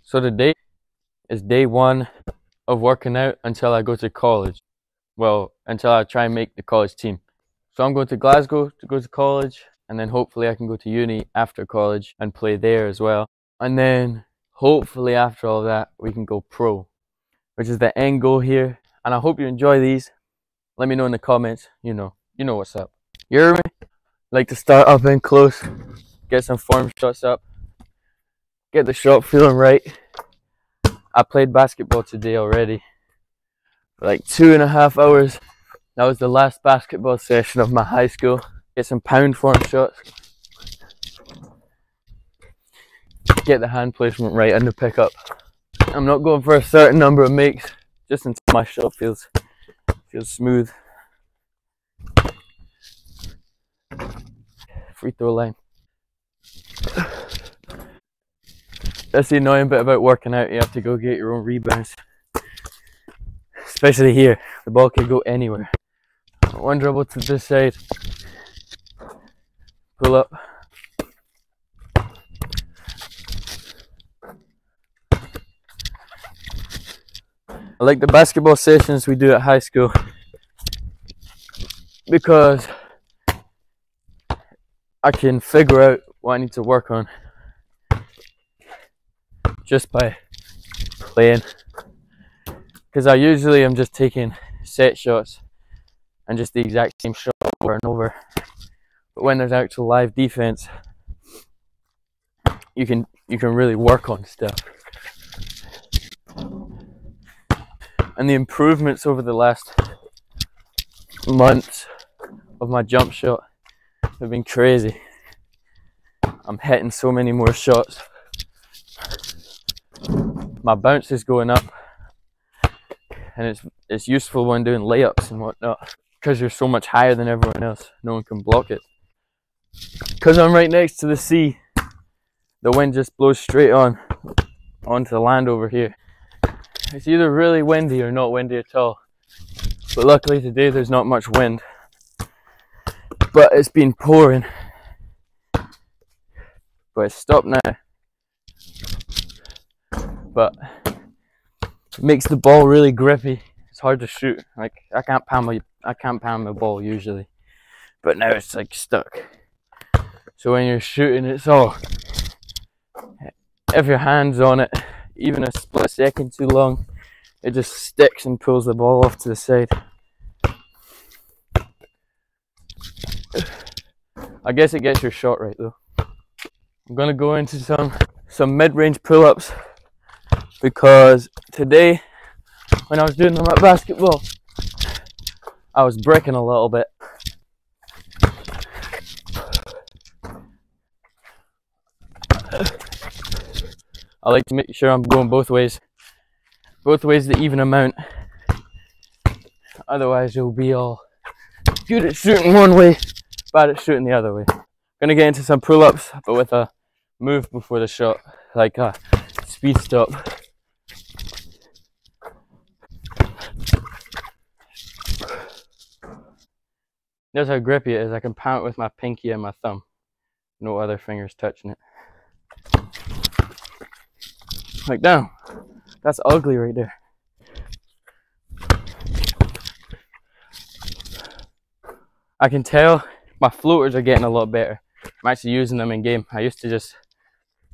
So today is day one of working out until I go to college. Well, until I try and make the college team. So I'm going to Glasgow to go to college, and then hopefully I can go to uni after college and play there as well. And then hopefully after all that we can go pro, which is the end goal here. And I hope you enjoy these. Let me know in the comments. You know what's up. You hear me? Like to start up in close, get some form shots up, get the shot feeling right. I played basketball today already for like 2.5 hours. That was the last basketball session of my high school. Get some pound form shots, get the hand placement right and the pickup. I'm not going for a certain number of makes, just until my shot feels smooth. Free throw line. That's the annoying bit about working out. You have to go get your own rebounds, especially here. The ball can go anywhere. One dribble to this side, pull up, I like the basketball sessions we do at high school because I can figure out what I need to work on just by playing, because I usually am just taking set shots and just the exact same shot over and over. But when there's actual live defense, you can really work on stuff. And the improvements over the last months of my jump shot have been crazy. I'm hitting so many more shots. My bounce is going up, and it's useful when doing layups and whatnot, because you're so much higher than everyone else. No one can block it. Because I'm right next to the sea, the wind just blows straight onto the land over here. It's either really windy or not windy at all. But luckily today there's not much wind. But it's been pouring. But it's stopped now. But it makes the ball really grippy. It's hard to shoot. Like I can't pound my ball usually. But now it's like stuck. So when you're shooting, it's all, if your hand's on it, even a split second too long, it just sticks and pulls the ball off to the side. I guess it gets your shot right though. I'm gonna go into some mid-range pull-ups, because today when I was doing them at basketball, I was bricking a little bit. I like to make sure I'm going both ways the even amount. Otherwise you'll be all good at shooting one way, bad at shooting the other way. Gonna get into some pull-ups, but with a move before the shot, like a speed stop. Notice how grippy it is. I can pound it with my pinky and my thumb. No other fingers touching it. Like, damn, that's ugly right there. I can tell my floaters are getting a lot better. I'm actually using them in game. I used to just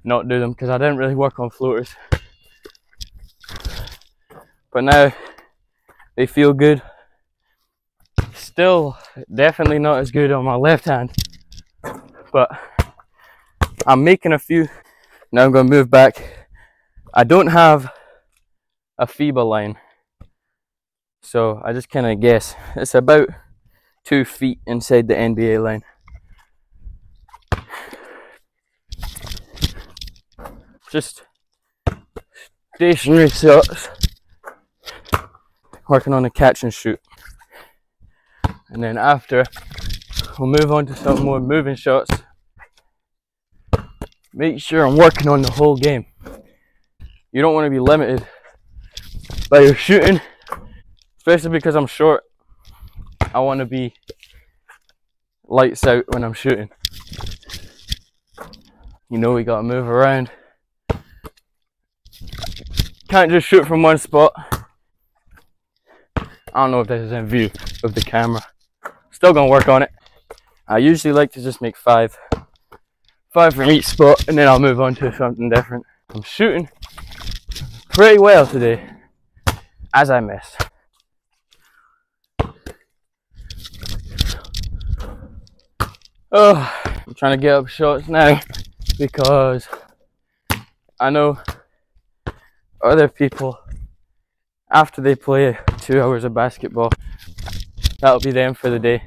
not do them because I didn't really work on floaters. But now they feel good. Still definitely not as good on my left hand, but I'm making a few. Now I'm going to move back. I don't have a FIBA line, so I just kind of guess. It's about 2 feet inside the NBA line. Just stationary shots, working on a catch and shoot. And then after, we'll move on to some more moving shots. Make sure I'm working on the whole game. You don't want to be limited by your shooting, especially because I'm short. I want to be lights out when I'm shooting. You know, we got to move around. Can't just shoot from one spot. I don't know if this is in view of the camera. Still gonna work on it. I usually like to just make five from each spot, and then I'll move on to something different. I'm shooting pretty well today, as I miss. Oh, I'm trying to get up shots now because I know other people, after they play 2 hours of basketball, that'll be them for the day.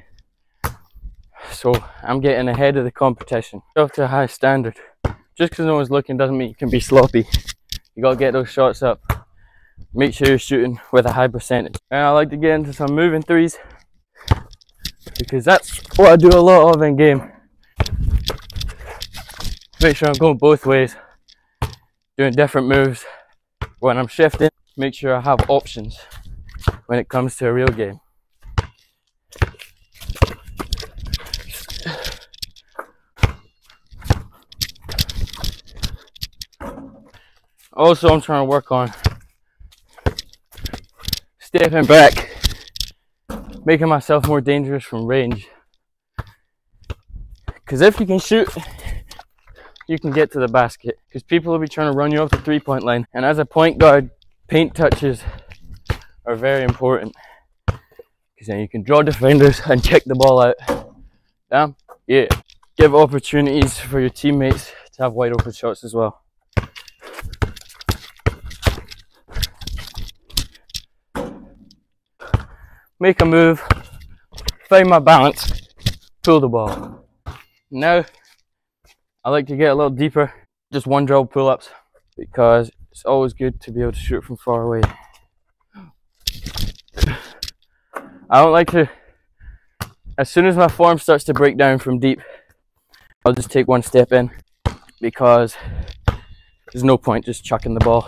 So I'm getting ahead of the competition, up to a high standard. Just because no one's looking doesn't mean you can be sloppy. You gotta get those shots up. Make sure you're shooting with a high percentage. And I like to get into some moving threes because that's what I do a lot of in game. Make sure I'm going both ways, doing different moves. When I'm shifting, make sure I have options when it comes to a real game. Also, I'm trying to work on stepping back, making myself more dangerous from range. Because if you can shoot, you can get to the basket. Because people will be trying to run you off the three-point line. And as a point guard, paint touches are very important. Because then you can draw defenders and kick the ball out. Damn, yeah. Give opportunities for your teammates to have wide open shots as well. Make a move, find my balance, pull the ball. Now, I like to get a little deeper, just one dribble pull-ups, because it's always good to be able to shoot from far away. I don't like to, as soon as my form starts to break down from deep, I'll just take one step in, because there's no point just chucking the ball.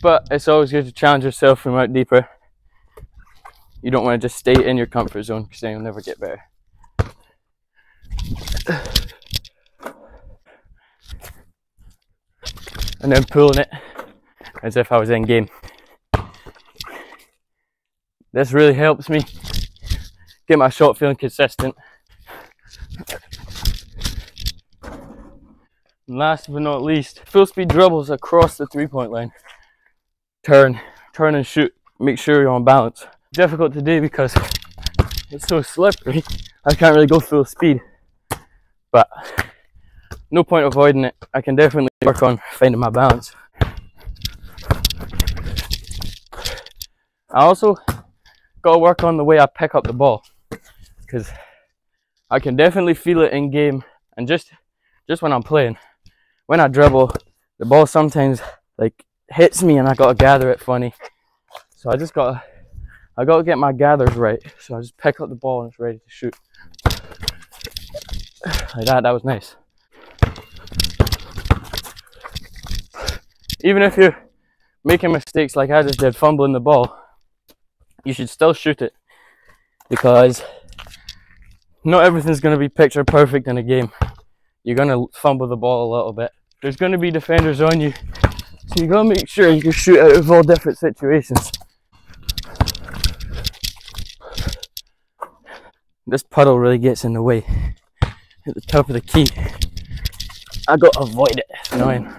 But it's always good to challenge yourself from out deeper. You don't want to just stay in your comfort zone because then you'll never get better. And then pulling it as if I was in game. This really helps me get my shot feeling consistent. And last but not least, full speed dribbles across the three-point line. Turn and shoot. Make sure you're on balance. Difficult to do because it's so slippery. I can't really go full speed, but no point avoiding it. I can definitely work on finding my balance. I also gotta work on the way I pick up the ball, because I can definitely feel it in game, and just when I'm playing, when I dribble, the ball sometimes like hits me and I gotta gather it funny. So I gotta get my gathers right. So I just pick up the ball and it's ready to shoot. Like that was nice. Even if you're making mistakes like I just did, fumbling the ball, you should still shoot it, because not everything's gonna be picture perfect in a game. You're gonna fumble the ball a little bit. There's gonna be defenders on you, so you gotta make sure you can shoot out of all different situations. This puddle really gets in the way at the top of the key. I gotta avoid it. It's annoying.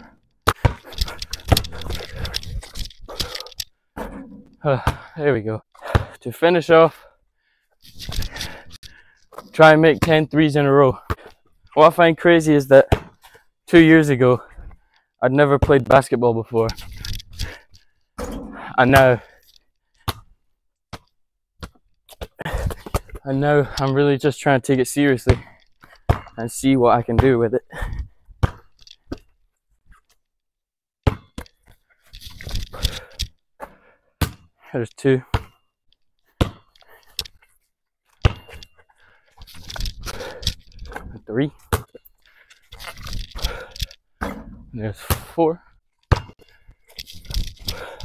There we go. To finish off, try and make 10 threes in a row. What I find crazy is that 2 years ago, I'd never played basketball before. And now I'm really just trying to take it seriously and see what I can do with it. There's 2. And 3. And there's 4.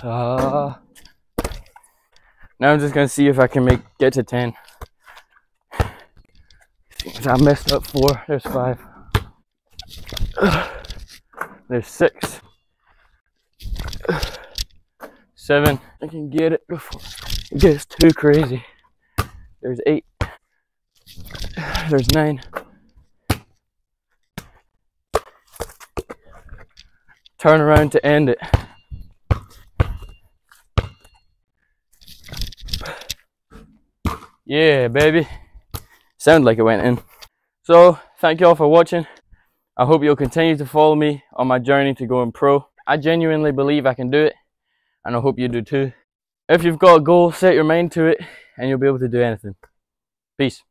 Now I'm just gonna see if I can get to 10. I messed up 4. There's 5. There's 6. 7. I can get it before it gets too crazy. There's 8. There's 9. Turn around to end it. Yeah, baby. Sounded like it went in. So, thank you all for watching. I hope you'll continue to follow me on my journey to going pro. I genuinely believe I can do it, and I hope you do too. If you've got a goal, set your mind to it, and you'll be able to do anything. Peace.